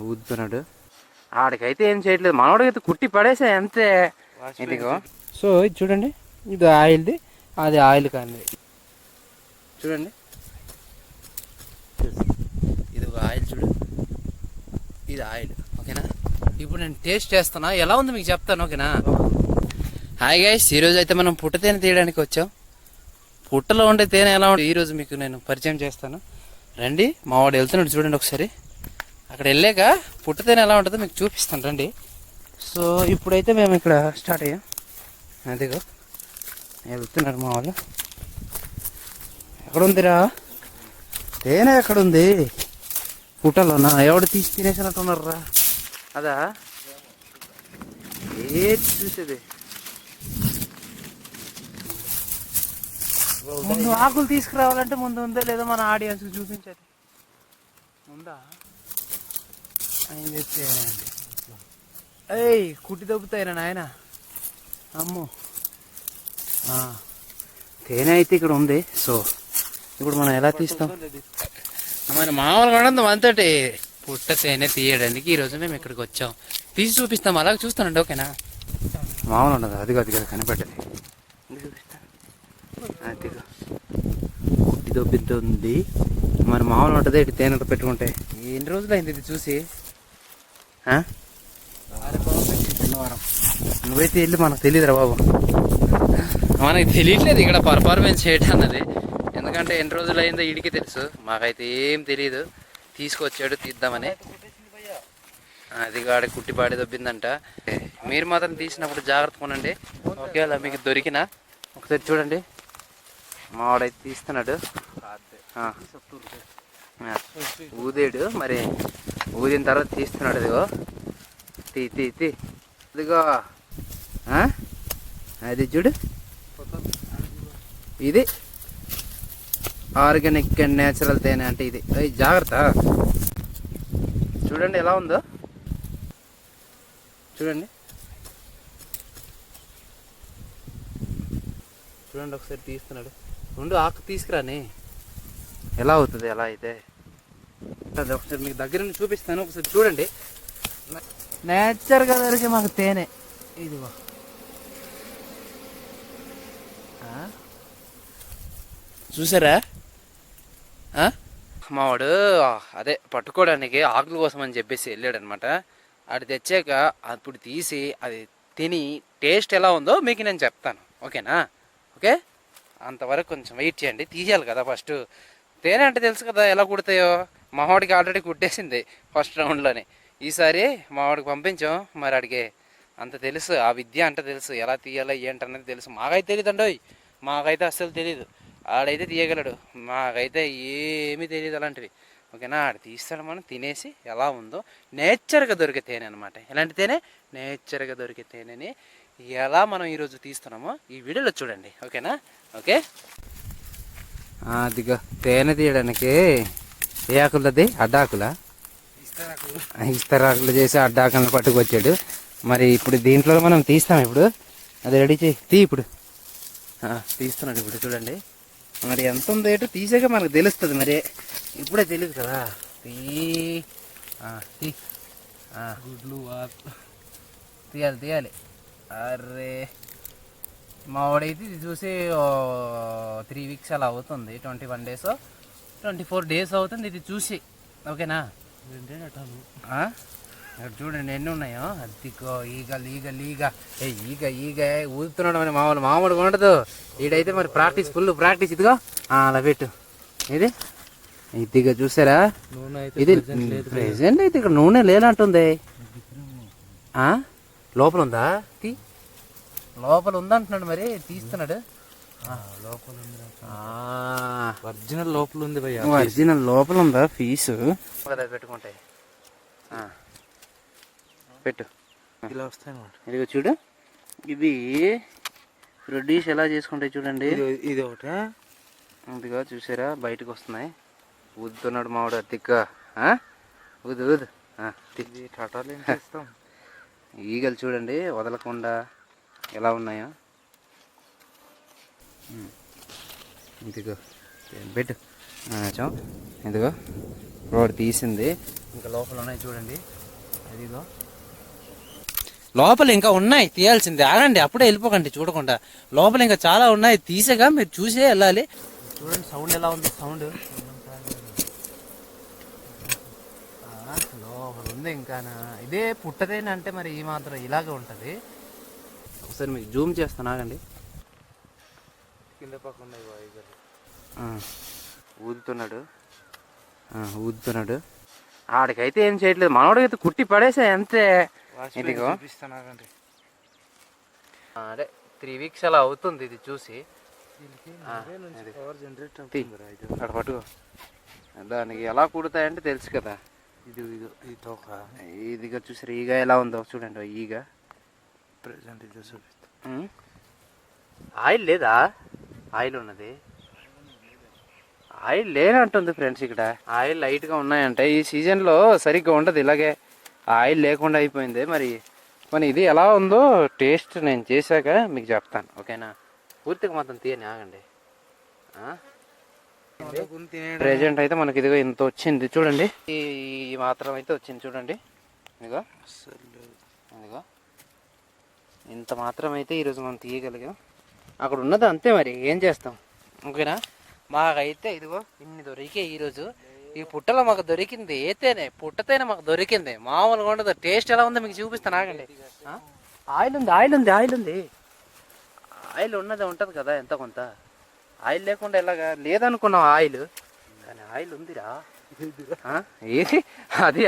ఊదుతున్నాడు. ఆడికైతే ఏం చేయట్లేదు, మనోడికైతే కుట్టి పడేసా అంతే. ఇదిగో సో ఇది చూడండి, ఇది ఆయిల్ది, అది ఆయిల్ కానీ చూడండి. ఇది ఆయిల్ చూడు, ఇది ఆయిల్. ఓకేనా, ఇప్పుడు నేను టేస్ట్ చేస్తున్నా, ఎలా ఉంది మీకు చెప్తాను. ఓకేనా. హాయ్ గైస్, ఈరోజు అయితే మనం పుట్ట తేనె తీయడానికి వచ్చాం. పుట్టలో ఉండే తేనె ఎలా ఉంటుంది ఈరోజు మీకు నేను పరిచయం చేస్తాను. రండి, మా వాడు వెళ్తున్నాడు చూడండి ఒకసారి. అక్కడ వెళ్ళాక పుట్ట తేనె ఎలా ఉంటుందో మీకు చూపిస్తాను రండి. సో ఇప్పుడైతే మేము ఇక్కడ స్టార్ట్ అయ్యాం. అదిగో వెళ్తున్నారు మా వాళ్ళు. ఎక్కడుందిరా తేనె, ఎక్కడుంది? పుట్టలోనా? ఎవడు తీసి తినేసినట్టున్నారా? అదా ఏది చూసేది? ముందు ఆకులు తీసుకురావాలంటే ముందు ఉందో లేదో మన ఆడియన్స్ చూపించాలి. ఉందా? ఆయన చెప్తే ఏయ్ కుట్టి దొబ్బుతాయిరా నాయన. అమ్మో, తేనె అయితే ఇక్కడ ఉంది. సో ఇప్పుడు మనం ఎలా తీస్తాం? మరి మామూలుగా ఉండదు మనతోటి పుట్ట తేనె తీయడానికి ఈరోజు మేము ఇక్కడికి వచ్చాం. తీసి చూపిస్తాం, అలాగే చూస్తానండి. ఓకేనా, మామూలు ఉండదు. అదిగో అదిగో కనపడ్డది, చూపిస్తాను. అదిగో కుట్టి దొబ్బితుంది. మరి మామూలు ఉంటుంది ఇటు తేనెతో పెట్టుకుంటే. ఎన్ని రోజులు అయింది ఇది చూసి? నువ్వైతే వెళ్ళి మనకు తెలియదురా బాబు, మనకి తెలియట్లేదు ఇక్కడ పర్ఫార్మెన్స్ చేయటం అన్నది. ఎందుకంటే ఎన్ని రోజులు అయిందో వీడికి తెలుసు, మాకైతే ఏం తెలియదు. తీసుకొచ్చాడు తీద్దామని. అది కాడ కుట్టిపాడి దొబ్బిందంట. మీరు మాత్రం తీసినప్పుడు జాగ్రత్తగా ఉండండి. ఒకవేళ మీకు దొరికినా ఒకసారి చూడండి. మావాడైతే తీస్తున్నాడు, ఊదేడు. మరి ఊదిన తర్వాత తీస్తున్నాడు. ఇదిగో తీ తీ తీ ఇదిగో అది చూడు, ఇది ఆర్గానిక్ అండ్ న్యాచురల్ తేనె అంటే ఇది. జాగ్రత్త, చూడండి ఎలా ఉందో చూడండి. చూడండి ఒకసారి తీస్తున్నాడు. రెండు ఆకు తీసుకురాని ఎలా అవుతుంది ఎలా అయితే. అది ఒకసారి మీకు దగ్గర నుంచి చూపిస్తాను, ఒకసారి చూడండి. నేచర్గా దొరికే మాకు తేనె ఇదిగో. చూసారా? మావాడు అదే పట్టుకోవడానికి ఆకుల కోసం అని చెప్పేసి వెళ్ళాడు అనమాట. అది తెచ్చాక అప్పుడు తీసి అది తిని టేస్ట్ ఎలా ఉందో మీకు నేను చెప్తాను. ఓకేనా? ఓకే, అంతవరకు కొంచెం వెయిట్ చేయండి. తీయాలి కదా ఫస్ట్. తేనె అంటే తెలుసు కదా ఎలా కుడతాయో. మావాడికి ఆల్రెడీ కుట్టేసింది ఫస్ట్ రౌండ్లోనే. ఈసారి మావాడికి పంపించాం, మరి అడిగే అంత తెలుసు, ఆ విద్య అంటే తెలుసు, ఎలా తీయాలో ఏంటన్నది తెలుసు. మాకైతే తెలియదండోయ్, మాకైతే అస్సలు తెలీదు. ఆడైతే తీయగలడు, మాకైతే ఏమీ తెలియదు అలాంటివి. ఓకేనా? ఆడ తీస్తాడు, మనం తినేసి ఎలా ఉందో. నేచర్గా దొరికే తేనె అనమాట. ఎలాంటి తేనె? నేచర్గా దొరికే తేనెని ఎలా మనం ఈరోజు తీస్తున్నామో ఈ వీడియోలో చూడండి. ఓకేనా? ఓకే, అదిగో తేనె తీయడానికి ఏ ఆకులది? అడ్డాకులా? ఇస్తరాకులు చేసి అడ్డాకులను పట్టుకొచ్చాడు. మరి ఇప్పుడు దీంట్లో మనం తీస్తాం. ఇప్పుడు అది రెడీ చేయి, తీ. ఇప్పుడు తీస్తున్నాడు. ఇప్పుడు చూడండి, మరి ఎంత ఉందో ఏంటో తీసాక మనకు తెలుస్తుంది. మరి ఇప్పుడే తెలియదు కదా. గుడ్లు తీయాలి తీయాలి. అరే మా వాడైతే ఇది చూసి 3 వీక్స్ అలా అవుతుంది. 21 days 24 days అవుతుంది ఇది చూసి. ఓకేనా? చూడండి ఎన్ని ఉన్నాయో. అదిగో ఈగ ఈగ ఈగ ఊదుతున్నాడు. మరి మామూలుగా ఉండదు. ఈడైతే మరి ఫుల్ ప్రాక్టీస్. ఇదిగో అలా పెట్టు. ఇదిగా చూసారా? ఇది ప్రెసెంట్ అయితే ఇక్కడ నూనె లేనట్టుంది. లోపల ఉందా? లోపల ఉందంటున్నాడు, మరి తీస్తున్నాడు. ఒరిజినల్ లోపల ఉంది భయ్యా, ఒరిజినల్ లోపల ఉందా ఫీజు? పెట్టుకుంటాయి. పెట్టు, ఇలా వస్తాయి. ఇదిగో చూడు, ఇవి ప్రొడ్యూస్ ఎలా చేసుకుంటాయి చూడండి. ఇది ఒకటే. ఇదిగో చూసారా, బయటకు వస్తున్నాయి. ఊదుతున్నాడు మావాడు. అతిక్క ఊదు ఊదు. టాటాలు ఏం చేస్తాం. ఈగలు చూడండి వదలకుండా ఎలా ఉన్నాయో. ఇదిగో పెట్టు. ఇదిగో ఇప్పుడు తీసింది, ఇంకా లోపల ఉన్నాయి చూడండి. అదిగో లోపల ఇంకా ఉన్నాయి, తీయాల్సింది. ఆగండి, అప్పుడే వెళ్ళిపోకండి చూడకుండా. లోపల ఇంకా చాలా ఉన్నాయి, తీసేగా మీరు చూసే వెళ్ళాలి. చూడండి సౌండ్ ఎలా ఉంది, సౌండ్ లోపల ఉంది ఇంకా. ఇదే పుట్టదేనంటే మరి ఈ మాత్రం ఇలాగే ఉంటుంది. ఒకసారి మీకు జూమ్ చేస్తాను, ఆగండి. కింద పక్కన ఊదుతున్నాడు. ఆడికైతే ఏం చేయట్లేదు, మనోడికైతే కుట్టి పడేసా అంతే. ఇదిగో అదే 3 వీక్స్ అలా అవుతుంది ఇది చూసి. అక్కడ పట్టుకో, దానికి ఎలా కుడతాయంటే తెలుసు కదా. ఇదిగా చూసారు ఈగ ఎలా ఉందో చూడండి. ఈగ ప్రెసెంట్ ఇది చూపిస్తా. ఆయిల్ లేదా? ఆయిల్ ఉన్నది, ఆయిల్ లేనంటుంది ఫ్రెండ్స్. ఇక్కడ ఆయిల్ లైట్గా ఉన్నాయంటే ఈ సీజన్లో సరిగ్గా ఉండదు. ఇలాగే ఆయిల్ లేకుండా అయిపోయింది. మరి ఇది ఎలా ఉందో టేస్ట్ నేను చేశాక మీకు చెప్తాను, ఓకేనా? పూర్తిగా మొత్తం తీయని, ఆగండి. ప్రెజెంట్ అయితే మనకి ఇదిగో ఇంత వచ్చింది చూడండి. ఈ మాత్రం అయితే వచ్చింది చూడండి. ఇదిగో ఇంత మాత్రం అయితే ఈరోజు మనం తీయగలిగాం. అక్కడ ఉన్నది అంతే, మరి ఏం చేస్తాం, ఓకేనా? మాకైతే ఇదిగో ఇన్ని దొరికాయి ఈరోజు. ఈ పుట్టలో మాకు దొరికింది ఏతేనే, పుట్టతేనే మాకు దొరికింది. మామూలుగా ఉండదు. టేస్ట్ ఎలా ఉందో మీకు చూపిస్తాను, ఆగండి. ఆయిల్ ఉంది, ఆయిల్ ఉంది, ఆయిల్ ఉంది. ఆయిల్ ఉన్నది ఉంటుంది కదా ఎంత కొంత. ఆయిల్ లేకుండా ఎలాగా? లేదనుకున్నాం ఆయిల్, కానీ ఆయిల్ ఉందిరా. ఏది అది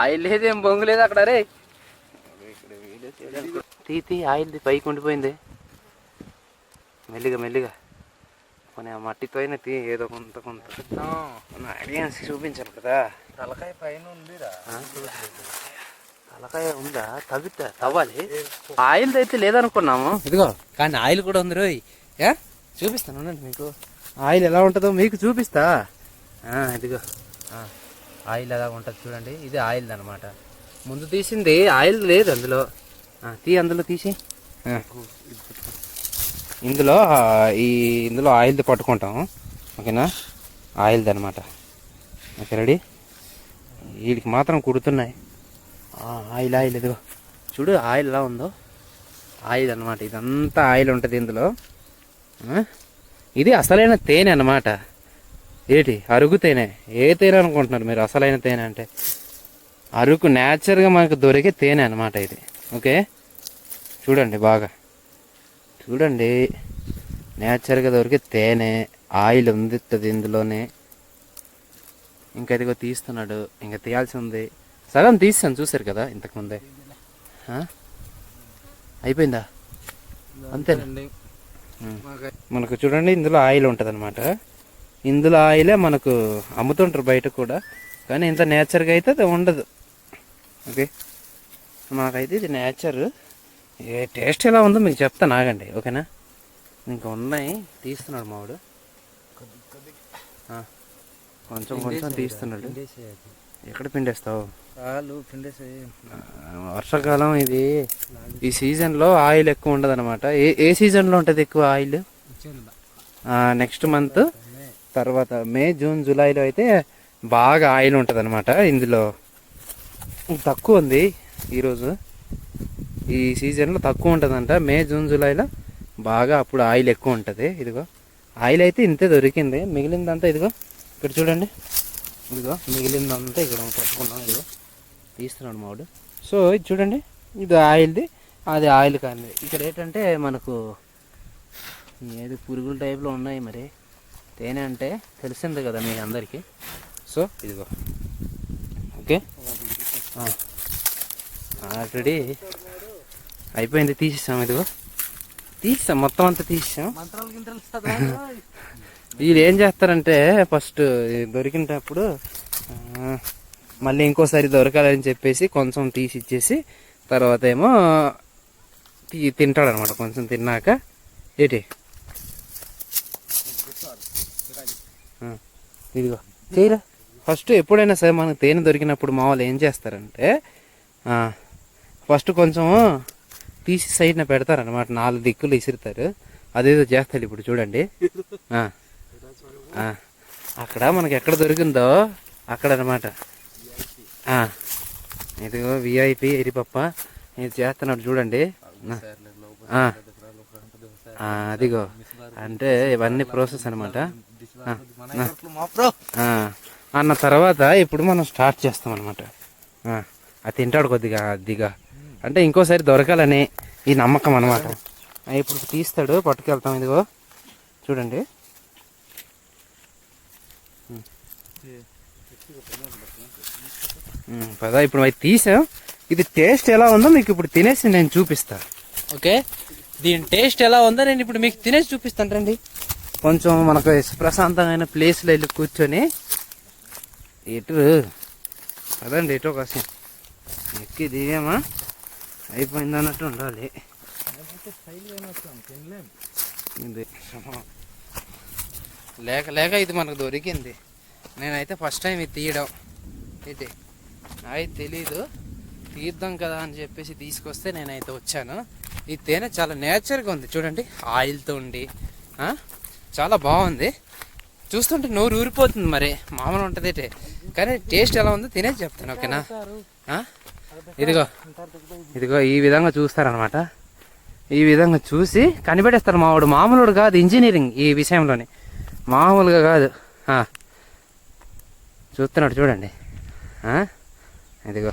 ఆయిల్ లేదేం బొంగు లేదు అక్కడ. రే తీ ఆయిల్ది పైకి ఉండిపోయింది. మెల్లిగా కొన్ని మట్టితో అయినా తీ, ఏదో కొంత ఐడియాన్స్ చూపించాలి కదా. తలకాయ పైన ఉందిరా. తలకాయ ఉందా? తవ్వాలి. ఆయిల్ అయితే లేదనుకున్నాము, ఇదిగో కానీ ఆయిల్ కూడా ఉంది రోయ్. చూపిస్తాను ఉండండి మీకు. ఆయిల్ ఎలా ఉంటుందో మీకు చూపిస్తా. ఇదిగో ఆయిల్ ఎలా ఉంటుంది చూడండి. ఇది ఆయిల్ అనమాట. ముందు తీసింది ఆయిల్ లేదు అందులో. అందులో తీసి ఇందులో ఆయిల్ది పట్టుకుంటాం, ఓకేనా? ఆయిల్ది అనమాట. Okay, ready. వీడికి మాత్రం కుడుతున్నాయి. ఆయిల్ ఇదిగో చూడు, ఆయిల్ ఎలా ఉందో. ఆయిల్ అనమాట, ఇదంతా ఆయిల్ ఉంటుంది ఇందులో. ఇది అసలైన తేనె అనమాట. ఏంటి అరుగు తేనె? ఏ తేనె అనుకుంటున్నారు మీరు? అసలైన తేనె అంటే అరుకు న్యాచురల్గా మనకు దొరికే తేనె అనమాట ఇది. ఓకే, చూడండి బాగా చూడండి. న్యాచురల్గా దొరికే తేనె, ఆయిల్ ఉంది ఇందులోనే. ఇంకా ఇదిగో తీస్తున్నాడు, ఇంకా తీయాల్సి ఉంది. సగం తీస్తాను చూసారు కదా ఇంతకుముందే. అయిపోయిందా? అంతే. మనకు చూడండి ఇందులో ఆయిల్ ఉంటుంది అనమాట. ఇందులో ఆయిలే మనకు అమ్ముతుంటారు బయట కూడా, కానీ ఇంత నేచర్గా అయితే అది ఉండదు. ఓకే, మాకైతే ఇది నేచర్. ఏ టేస్ట్ ఎలా ఉందో మీకు చెప్తాను, ఆగండి, ఓకేనా? ఇంకా ఉన్నాయి, తీస్తున్నాడు మావాడు. కొంచెం తీస్తున్నాడు. ఎక్కడ పిండేస్తావు? వర్షాకాలం ఇది. ఈ సీజన్లో ఆయిల్ ఎక్కువ ఉండదు అనమాట. ఏ సీజన్లో ఉంటుంది ఎక్కువ ఆయిల్? నెక్స్ట్ మంత్ తర్వాత మే, జూన్, జూలైలో అయితే బాగా ఆయిల్ ఉంటుంది అనమాట. ఇందులో తక్కువ ఉంది ఈరోజు. ఈ సీజన్లో తక్కువ ఉంటుందంట. మే, జూన్, జూలైలో బాగా అప్పుడు ఆయిల్ ఎక్కువ ఉంటుంది. ఇదిగో ఆయిల్ అయితే ఇంతే దొరికింది. మిగిలిందంతా ఇదిగో ఇక్కడ చూడండి. ఇదిగో మిగిలిందంతా ఇక్కడ పట్టుకున్నాం. ఇదిగో తీస్తున్నాడు మావాడు. సో ఇది చూడండి, ఇది ఆయిల్ది, అది ఆయిల్ కానీ. ఇక్కడ ఏంటంటే మనకు ఏది పురుగుల టైప్లో ఉన్నాయి. మరి తేనె అంటే తెలిసింది కదా మీ అందరికీ. సో ఇదిగో ఓకే, ఆల్రెడీ అయిపోయింది, తీసేసాం. ఇదిగో తీసాం, మొత్తం అంతా తీసాం. వీళ్ళు ఏం చేస్తారంటే ఫస్ట్ దొరికినప్పుడు మళ్ళీ ఇంకోసారి దొరకాలని చెప్పేసి కొంచెం తీసి ఇచ్చేసి తర్వాత ఏమో తింటాడు అనమాట. కొంచెం తిన్నాక ఏంటి ఇదిగో చేయరా. ఫస్ట్ ఎప్పుడైనా సరే మనకు తేనె దొరికినప్పుడు మా వాళ్ళు ఏం చేస్తారంటే ఫస్ట్ కొంచెం తీసి సైడ్న పెడతారనమాట. 4 దిక్కులు ఇసురుతారు. అదేదో చేస్తాడు ఇప్పుడు చూడండి. అక్కడ మనకి ఎక్కడ దొరికిందో అక్కడ అనమాట. ఇదిగో విఐపి ఎరిపప్ప ఇది చేస్తున్నాడు చూడండి. ఆ, అదిగో అంటే ఇవన్నీ ప్రాసెస్ అనమాట. అన్న తర్వాత ఇప్పుడు మనం స్టార్ట్ చేస్తాం అనమాట. అది తింటాడు కొద్దిగా అదిగా అంటే ఇంకోసారి దొరకాలని ఈ నమ్మకం అనమాట. ఇప్పుడు తీస్తాడు, పట్టుకెళ్తాం. ఇదిగో చూడండి. పదా ఇప్పుడు అవి తీసాం. ఇది టేస్ట్ ఎలా ఉందో మీకు ఇప్పుడు తినేసి నేను చూపిస్తా. ఓకే, దీని టేస్ట్ ఎలా ఉందో నేను ఇప్పుడు మీకు తినేసి చూపిస్తాను. రండి, కొంచెం మనకు ప్రశాంతమైన ప్లేస్లో వెళ్ళి కూర్చొని ఎటు అదండి ఎటో కాసం ఎక్కి దిగామా అయిపోయింది అన్నట్టు ఉండాలి. లేక లేక ఇది మనకు దొరికింది. నేనైతే ఫస్ట్ టైం ఇది తీయడం అయితే నాకు తెలీదు. తీద్దాం కదా అని చెప్పేసి తీసుకొస్తే నేనైతే వచ్చాను. ఈ తేనె చాలా నేచర్గా ఉంది చూడండి, ఆయిల్తో ఉండి చాలా బాగుంది. చూస్తుంటే నోరు ఊరిపోతుంది. మరి మామూలు ఉంటుంది కానీ టేస్ట్ ఎలా ఉందో తినేసి చెప్తాను. ఓకేనా? ఇదిగో ఇదిగో ఈ విధంగా చూస్తారనమాట. ఈ విధంగా చూసి కనిపెట్టేస్తారు. మావాడు మామూలుడు కాదు, ఇంజనీరింగ్ ఈ విషయంలోని మామూలుగా కాదు. చూస్తున్నాడు చూడండి. ఇదిగో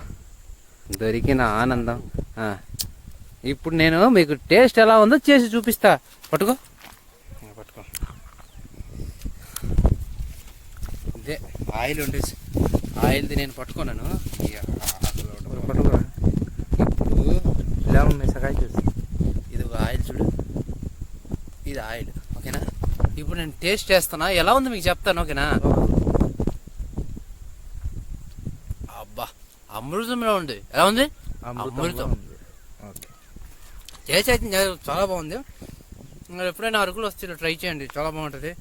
దొరికిన ఆనందం. ఇప్పుడు నేను మీకు టేస్ట్ ఎలా ఉందో చేసి చూపిస్తా. పట్టుకో పట్టుకో. ఇదే ఆయిల్ ఉండేసి ఆయిల్ది నేను పట్టుకున్నాను. పట్టుకో. ఇప్పుడు ఇలా ఉన్నాయి సగాయ చూసి. ఇది ఒక ఆయిల్ చూడు, ఇది ఆయిల్. ఓకేనా? ఇప్పుడు నేను టేస్ట్ చేస్తున్నా, ఎలా ఉంది మీకు చెప్తాను. ఓకేనా? అబ్బా అమృతంలో ఉంది. ఎలా ఉంది? అమృతం. టేస్ట్ అయితే చాలా బాగుంది. మీరు ఎప్పుడైనా అరకులు వస్తే ట్రై చేయండి, చాలా బాగుంటుంది.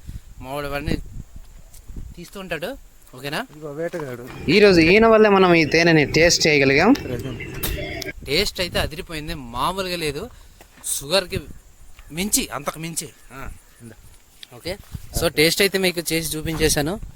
మావాడు అవన్నీ తీస్తూ ఉంటాడు. ఓకేనా? వేటగాడు ఈరోజు ఈయన వల్లే మనం ఈ తేనెని టేస్ట్ చేయగలిగాం. టేస్ట్ అయితే అదిరిపోయింది, మామూలుగా లేదు. షుగర్కి మించి, అంతకు మించి. ఓకే, సో టేస్ట్ అయితే మీకు చేసి చూపించేశాను.